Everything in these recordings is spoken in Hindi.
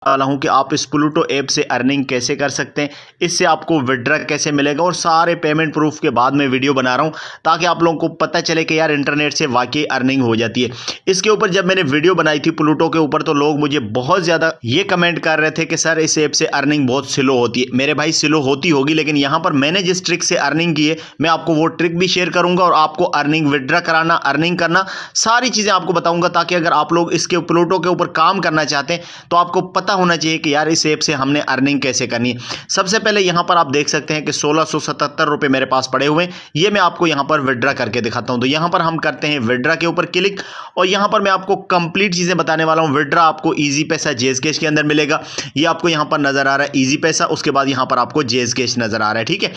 वाला हूं कि आप इस प्लूटो ऐप से अर्निंग कैसे कर सकते हैं, इससे आपको विड्रॉ कैसे मिलेगा और सारे पेमेंट प्रूफ के बाद मैं वीडियो बना रहा हूं ताकि आप लोगों को पता चले कि यार इंटरनेट से वाकई अर्निंग हो जाती है। इसके ऊपर जब मैंने वीडियो बनाई थी प्लूटो के ऊपर तो लोग मुझे बहुत ज़्यादा ये कमेंट कर रहे थे कि सर इस ऐप से अर्निंग बहुत स्लो होती है। मेरे भाई स्लो होती होगी, लेकिन यहाँ पर मैंने जिस ट्रिक से अर्निंग की है मैं आपको वो ट्रिक भी शेयर करूंगा और आपको अर्निंग विड्रॉ कराना, अर्निंग करना, सारी चीज़ें आपको बताऊंगा ताकि अगर आप लोग इसके प्लूटो के ऊपर काम करना चाहते हैं तो आपको पता होना चाहिए कि यार इस ऐप से हमने अर्निंग कैसे करनी है। सबसे पहले यहां पर आप देख सकते हैं कि 1677 रुपए मेरे पास पड़े हुए हैं, ये मैं आपको यहां पर विड्रॉ करके दिखाता हूं। तो यहां पर हम करते हैं विड्रॉ के ऊपर क्लिक और यहां पर मैं आपको कंप्लीट चीजें बताने वाला हूं। विड्रॉ आपको इजी पैसा जेज कैश के अंदर मिलेगा, ये आपको यहां पर नजर आ रहा है इजी पैसा, उसके बाद यहां पर आपको जेज कैश नजर आ रहा है। ठीक है,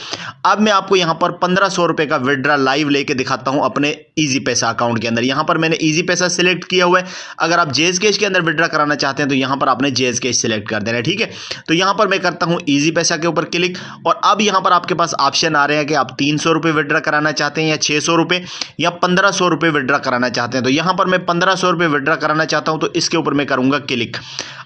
अब मैं आपको यहां पर 1500 रुपए का विड्रॉ लाइव लेके दिखाता हूं अपने इजी पैसा अकाउंट के अंदर। यहां पर मैंने इजी पैसा सिलेक्ट किया हुआ है, अगर आप जेज कैश के अंदर विड्रॉ कराना चाहते हैं तो यहां पर आपने जेज कैश सिलेक्ट कर देना है। ठीक है, तो यहां पर मैं करता हूं इजी पैसा के ऊपर क्लिक और अब यहां पर आपके पास ऑप्शन आ रहे हैं कि आप 300 रुपए विड्रॉ कराना चाहते हैं या 600 रुपए या 1500 रुपए विड्रॉ कराना चाहते हैं। तो यहां पर मैं 1500 रुपए विड्रॉ कराना चाहता हूं तो इसके ऊपर मैं करूंगा क्लिक।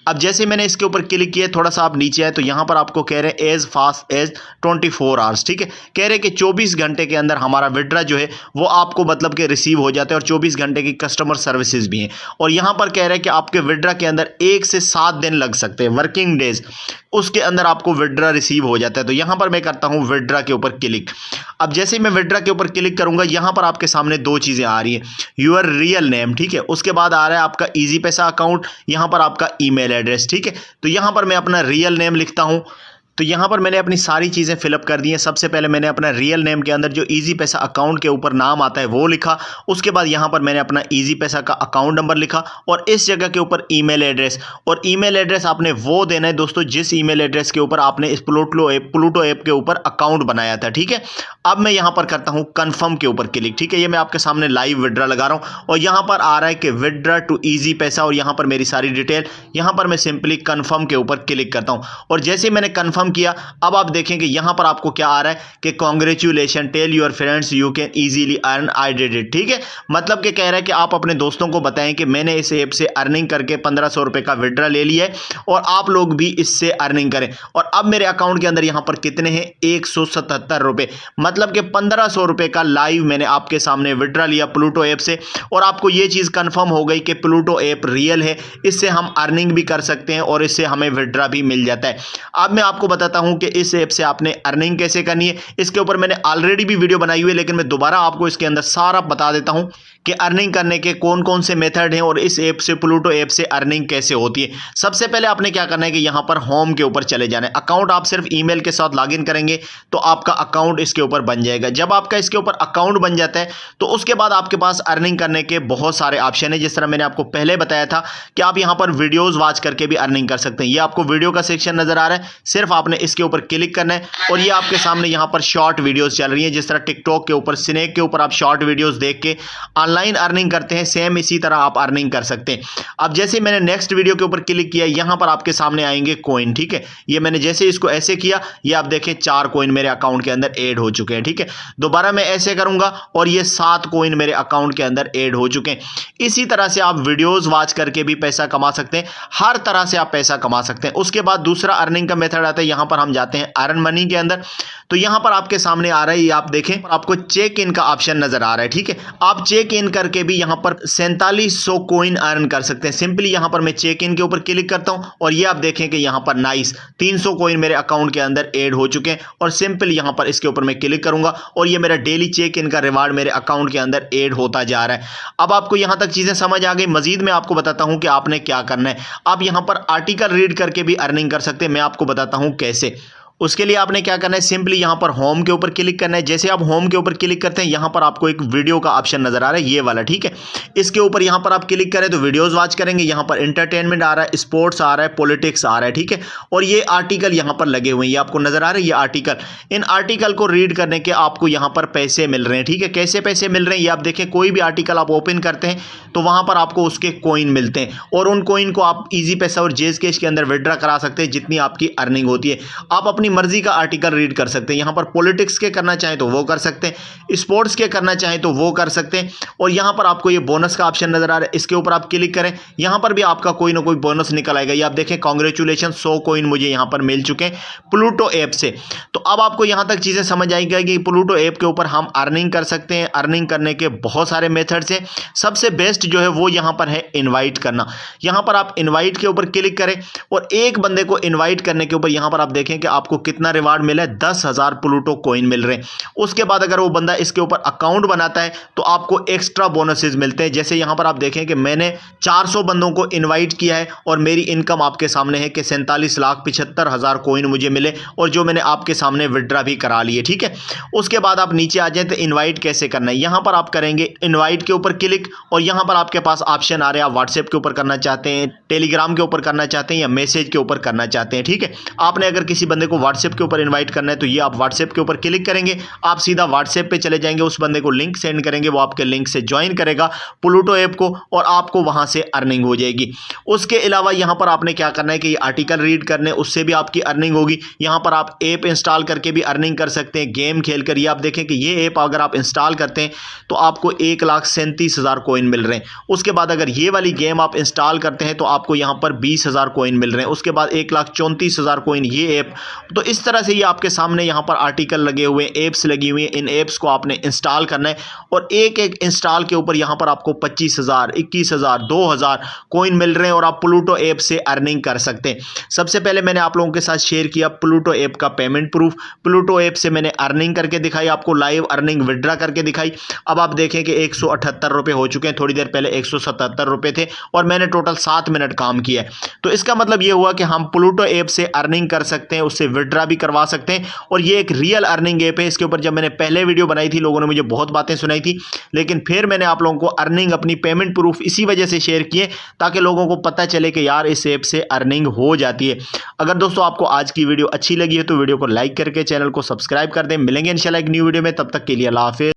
अब जैसे मैंने इसके ऊपर क्लिक किया, थोड़ा सा आप नीचे आए तो यहां पर आपको कह रहे हैं एज फास्ट एज 24 आवर्स। ठीक है, कह रहे हैं कि 24 घंटे के अंदर हमारा विड्रॉ जो है वो आपको मतलब कि रिसीव हो जाता है और 24 घंटे की कस्टमर सर्विसेज भी हैं। और यहां पर कह रहे हैं कि आपके विड्रॉ के अंदर 1 से 7 दिन लग सकते हैं, वर्किंग डेज, उसके अंदर आपको विड्रॉ रिसीव हो जाता है। तो यहां पर मैं करता हूं विड्रॉ के ऊपर क्लिक। अब जैसे ही मैं विड्रॉ के ऊपर क्लिक करूंगा यहां पर आपके सामने दो चीजें आ रही है, योर रियल नेम, ठीक है, उसके बाद आ रहा है आपका इजी पैसा अकाउंट, यहां पर आपका ईमेल एड्रेस। ठीक है, तो यहां पर मैं अपना रियल नेम लिखता हूं। तो यहां पर मैंने अपनी सारी चीज़ें फिलअप कर दी हैं। सबसे पहले मैंने अपना रियल नेम के अंदर जो इजी पैसा अकाउंट के ऊपर नाम आता है वो लिखा, उसके बाद यहां पर मैंने अपना इजी पैसा का अकाउंट नंबर लिखा और इस जगह के ऊपर ईमेल एड्रेस, और ईमेल एड्रेस आपने वो देना है दोस्तों जिस ईमेल एड्रेस के ऊपर आपने इस प्लूटो ऐप के ऊपर अकाउंट बनाया था। ठीक है, अब मैं यहां पर करता हूं कन्फर्म के ऊपर क्लिक। ठीक है, ये मैं आपके सामने लाइव विड्रॉ लगा रहा हूं और यहां पर आ रहा है कि विड्रॉ टू इजी पैसा और यहां पर मेरी सारी डिटेल, यहां पर मैं सिंपली कन्फर्म के ऊपर क्लिक करता हूं और जैसे मैंने कन्फर्म किया अब आप देखें कि यहां पर आपको क्या आ रहा है कि congratulation, tell your friends you can easily earn, I did it. ठीक है, मतलब कि कह रहा है कि आप अपने दोस्तों को बताएं कि मैंने इस ऐप से अर्निंग करके 1500 रुपए का विड्रॉ ले लिया है और आप लोग भी इससे अर्निंग करें। और अब मेरे अकाउंट के अंदर यहां पर कितने हैं, 177 रुपए, मतलब कि 1500 रुपए का लाइव मैंने आपके सामने विड्रॉ लिया प्लूटो ऐप से और आपको यह चीज कंफर्म हो गई कि प्लूटो ऐप रियल है, इससे हम अर्निंग भी कर सकते हैं और इससे हमें विड्रॉ भी मिल जाता है। अब मैं आपको बताता हूं कि इस ऐप से आपने अर्निंग कैसे करनी है। इसके ऊपर मैंने ऑलरेडी भी वीडियो बनाई हुई है, लेकिन मैं दोबारा आपको इसके अंदर सारा बता देता हूं कि अर्निंग करने के कौन कौन से मेथड हैं और इस ऐप से, प्लूटो ऐप से अर्निंग कैसे होती है। सबसे पहले आपने क्या करना है कि यहां पर होम के ऊपर चले जाना है। अकाउंट आप सिर्फ ईमेल के साथ लॉगिन करेंगे तो आपका अकाउंट इसके ऊपर बन जाएगा। जब आपका इसके ऊपर अकाउंट बन जाता है तो उसके बाद आपके पास अर्निंग करने के बहुत सारे ऑप्शन है। जिस तरह मैंने आपको पहले बताया था कि आप यहां पर वीडियोस वॉच करके भी अर्निंग कर सकते हैं। ये आपको वीडियो का सेक्शन नजर आ रहा है, सिर्फ आपने इसके ऊपर क्लिक करना है और ये आपके सामने यहां पर शॉर्ट वीडियोस चल रही हैं। जिस तरह टिकटॉक के ऊपर, स्नैक के ऊपर आप शॉर्ट वीडियोस देख के ऑनलाइन अर्निंग करते हैं, सेम इसी तरह आप अर्निंग कर सकते हैं। अब जैसे मैंने नेक्स्ट वीडियो के ऊपर क्लिक किया, यहां पर आपके सामने आएंगे कॉइन। ठीक है, ये मैंने जैसे इसको ऐसे किया, ये आप देखें 4 कॉइन मेरे अकाउंट के अंदर ऐड हो चुके हैं। ठीक है, दोबारा मैं ऐसे करूंगा और ये 7 कॉइन मेरे अकाउंट के अंदर ऐड हो चुके हैं। इसी तरह से आप वीडियोस वॉच करके भी पैसा कमा सकते हैं, हर तरह से आप पैसा कमा सकते हैं। उसके बाद दूसरा अर्निंग का मेथड आता है, यहां पर हम जाते हैं अर्न मनी के अंदर। तो यहां पर आपके सामने आ रहा है, ये आप देखें आपको चेक इन का ऑप्शन नजर आ रहा है। ठीक है, आप चेक इन करके भी यहां पर 4700 कॉइन अर्न कर सकते हैं। सिंपली यहां पर मैं चेक इन के ऊपर क्लिक करता हूं और ये आप देखें कि यहां पर नाइस 300 कॉइन मेरे अकाउंट के अंदर ऐड हो चुके हैं और सिंपल यहां पर इसके ऊपर मैं क्लिक करूंगा और ये मेरा डेली चेक इन का रिवार्ड मेरे अकाउंट के अंदर ऐड होता जा रहा है। अब आपको यहां तक चीजें समझ आ गई। मजीद मैं आपको बताता हूं कि आपने क्या करना है। आप यहां पर आर्टिकल रीड करके भी अर्निंग कर सकते हैं, मैं आपको बताता हूं कैसे। उसके लिए आपने क्या करना है, सिंपली यहां पर होम के ऊपर क्लिक करना है। जैसे आप होम के ऊपर क्लिक करते हैं यहां पर आपको एक वीडियो का ऑप्शन नजर आ रहा है, ये वाला। ठीक है, इसके ऊपर यहां पर आप क्लिक करें तो वीडियोस वॉच करेंगे। यहां पर एंटरटेनमेंट आ रहा है, स्पोर्ट्स आ रहा है, पॉलिटिक्स आ रहा है। ठीक है, और ये आर्टिकल यहां पर लगे हुए हैं, ये आपको नजर आ रहा है, ये आर्टिकल। इन आर्टिकल को रीड करने के आपको यहां पर पैसे मिल रहे हैं। ठीक है, कैसे पैसे मिल रहे हैं ये आप देखें। कोई भी आर्टिकल आप ओपन करते हैं तो वहां पर आपको उसके कॉइन मिलते हैं और उन कॉइन को आप इजी पैसा और जेज कैश के अंदर विड्रॉ करा सकते हैं जितनी आपकी अर्निंग होती है। आप अपनी अपनी मर्जी का आर्टिकल रीड कर सकते हैं। यहाँ पर पॉलिटिक्स के करना चाहें तो वो कर सकते हैं, स्पोर्ट्स के करना चाहें तो वो कर सकते हैं। और यहाँ पर आपको ये बोनस का ऑप्शन नजर आ रहा है, इसके ऊपर आप क्लिक करें, यहाँ पर भी आपका कोई ना कोई बोनस निकल आएगा। ये आप देखें, कांग्रेचुलेशन 100 कॉइन मुझे यहाँ पर मिल चुके हैं प्लूटो ऐप से। तो अब आपको यहाँ तक चीजें समझ आएगी कि प्लूटो ऐप के ऊपर हम अर्निंग कर सकते हैं। अर्निंग करने के बहुत सारे मेथड्स हैं, सबसे बेस्ट जो है वो यहाँ पर है इनवाइट करना। यहाँ पर आप इनवाइट के ऊपर क्लिक करें और एक बंदे को इनवाइट करने के ऊपर यहाँ पर आप देखें कि आपको कितना रिवार्ड मिला है, 10,000 प्लूटो कॉइन मिल रहे हैं। उसके बाद अगर वो बंदा इसके ऊपर अकाउंट बनाता है तो आपको एक्स्ट्रा बोनसेस मिलते हैं। जैसे यहाँ पर आप देखें कि मैंने 400 बंदों को इनवाइट किया है और मेरी इनकम आपके सामने है कि 47,75,000 कॉइन मुझे मिले, और जो मैंने आपके सामने विड्रा भी करा लिए। ठीक है, उसके बाद आप नीचे आ जाए तो इनवाइट कैसे करना है, यहाँ पर आप करेंगे इनवाइट के ऊपर क्लिक, और यहाँ पर आपके पास ऑप्शन आ रहे हैं, आप व्हाट्सएप के ऊपर करना चाहते हैं, टेलीग्राम के ऊपर करना चाहते हैं या मैसेज के ऊपर करना चाहते हैं। ठीक है, आपने अगर किसी बंदे को व्हाट्सएप के ऊपर इनवाइट करना है तो ये आप व्हाट्सएप के ऊपर क्लिक करेंगे, आप सीधा व्हाट्सएप पे चले जाएंगे, उस बंदे को लिंक सेंड करेंगे, वो आपके लिंक से ज्वाइन करेगा प्लूटो ऐप को और आपको वहां से अर्निंग हो जाएगी। उसके अलावा यहाँ पर आपने क्या करना है कि ये आर्टिकल रीड करने, उससे भी आपकी अर्निंग होगी। यहाँ पर आप ऐप इंस्टॉल करके भी अर्निंग कर सकते हैं, गेम खेल कर। ये आप देखें कि ये ऐप अगर आप इंस्टॉल करते हैं तो आपको 1,37,000 कॉइन मिल रहे हैं। उसके बाद अगर ये वाली गेम आप इंस्टॉल करते हैं तो आपको यहाँ पर 20,000 कॉइन मिल रहे हैं। उसके बाद 1,34,000 कॉइन ये ऐप। तो इस तरह से ये आपके सामने यहाँ पर आर्टिकल लगे हुए हैं, एप्स लगी हुई हैं, इन एप्स को आपने इंस्टॉल करना है और एक एक इंस्टॉल के ऊपर यहाँ पर आपको 25,000, 21,000, 2,000 कॉइन मिल रहे हैं और आप प्लूटो ऐप से अर्निंग कर सकते हैं। सबसे पहले मैंने आप लोगों के साथ शेयर किया प्लूटो ऐप का पेमेंट प्रूफ। प्लूटो ऐप से मैंने अर्निंग करके दिखाई, आपको लाइव अर्निंग विड्रा करके दिखाई। अब आप देखें कि 178 रुपये हो चुके हैं, थोड़ी देर पहले 177 रुपये थे और मैंने टोटल 7 मिनट काम किया है। तो इसका मतलब ये हुआ कि हम प्लूटो ऐप से अर्निंग कर सकते हैं, उससे विड्रा भी करवा सकते हैं और ये एक रियल अर्निंग ऐप है। इसके ऊपर जब मैंने पहले वीडियो बनाई थी लोगों ने मुझे बहुत बातें सुनाई थी, लेकिन फिर मैंने आप लोगों को अर्निंग अपनी पेमेंट प्रूफ इसी वजह से शेयर किए ताकि लोगों को पता चले कि यार इस ऐप से अर्निंग हो जाती है। अगर दोस्तों आपको आज की वीडियो अच्छी लगी है तो वीडियो को लाइक करके चैनल को सब्सक्राइब कर दें। मिलेंगे इंशाल्लाह एक न्यू वीडियो में, तब तक के लिए अल्लाह हाफिज़।